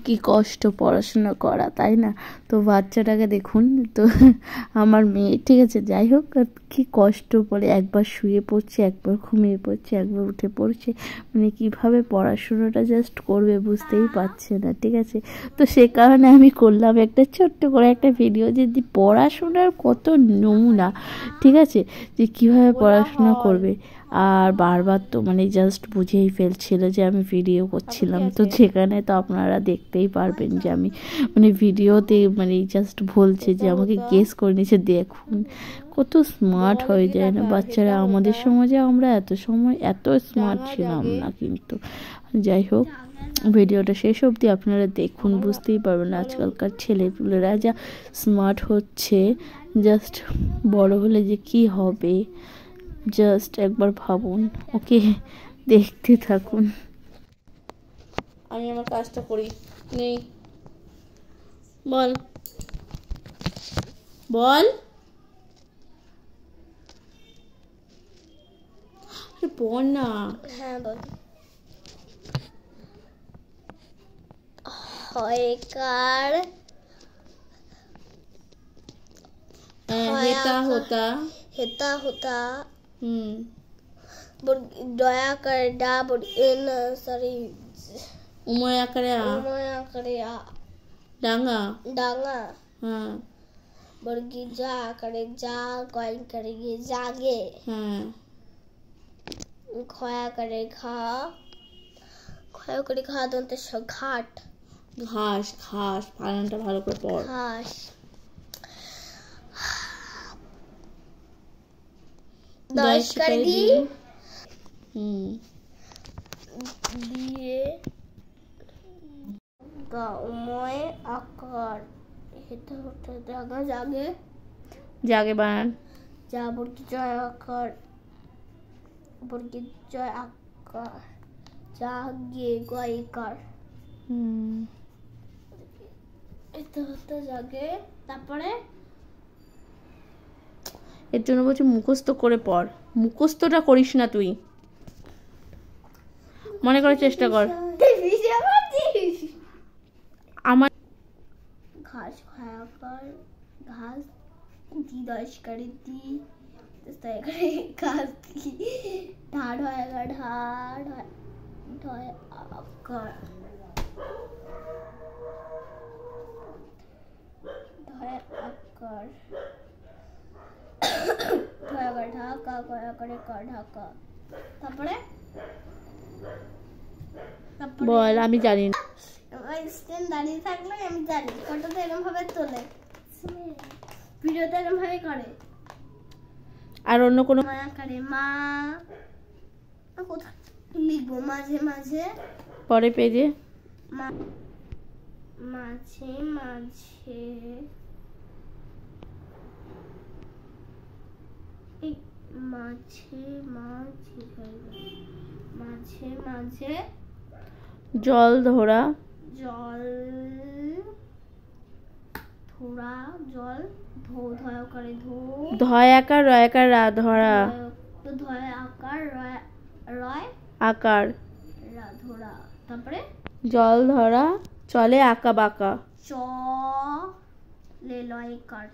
কি কষ্ট পড়াশোনা করা, তাই না? তো বাচ্চাটাকে দেখুন তো, আমার মেয়ে, ঠিক আছে, যাই হোক, কি কষ্ট বলে, একবার শুয়ে পড়ছে, একবার ঘুমিয়ে পড়ছে, একবার উঠে পড়ছে, মানে কীভাবে পড়াশুনোটা জাস্ট করবে বুঝতেই পারছে না, ঠিক আছে? তো সে কারণে আমি করলাম একটা ছোট্ট করে একটা ভিডিও, যে পড়াশোনার কত নমুনা, ঠিক আছে, যে কীভাবে পড়াশোনা করবে। আর বারবার তো মানে জাস্ট বুঝেই ফেলছিল যে আমি ভিডিও করছিলাম, তো যেখানে তো আপনারা দেখতেই পারবেন যে আমি মানে ভিডিওতে মানে জাস্ট বলছে যে আমাকে গেস করে নিয়েছে। দেখুন কত স্মার্ট হয়ে যায় না বাচ্চারা, আমাদের সমাজে আমরা এত স্মার্ট ছিলাম না, কিন্তু যাই হোক, ভিডিওটা শেষ অবধি আপনারা দেখুন, বুঝতেই পারবেন আজকালকার ছেলেপুলেরা যা স্মার্ট হচ্ছে, জাস্ট বড় হলে যে কি হবে জাস্ট একবার ভাবুন। ওকে, দেখতে থাকুন। আমি আমার কাজটা করি, নেই বল বল বল না। হ্যাঁ বল। হয়কার हेता होता हेता होता दया कर डा सॉरी उमया करे आ डांगा डांगा हाँ बर्गी जा करे जा कोई करेगी जागे हाँ खोया करे खा দন্তে ঘাট ঘাস ঘাস বানানটা ভালো করে পড়। ঘাস দশ করে দি দিয়ে গাময় আকার হেতা হতে জাগা জাগে জাগে বানান যা বর্গি জয় আকার বর্গি জয় আকার জাগে গয়কার এটা হতে জাগে। তারপরে এর জন্য বলছি মুখস্থ করে পড়, মুখস্থটা করিস না তুই, মনে করার চেষ্টা কর। আমার ঘাস খায়াকার ঘাস দি দশ করে দি ঘাস দি ঢাড় হয় ঢাড় ঢয় আকার ঢয় আকার ঢয় ঢাকা কয়া করে কা ঢাকা। তারপরে বল, আমি জানি না। স্ট্যান্ড দাঁড়িয়ে থাকলে আমি জানি ফটোতে এরকম ভাবে তোলে, ভিডিওতে এরকম ভাবে করে। আর অন্য কোনো মায়া করে মা কোথায় লিখবো মাঝে মাঝে পরে পেজে মাঝে মাঝে মাঝে মাঝে মাঝে জল ধরা জল ধরা জল ধো ধয় করে ধো ধয় আকার রয় আকার রা ধরা ধয় আকার রয় আকার রা ধরা। তারপরে জল ধরা চলে আঁকা বাঁকা চ লে লয় কার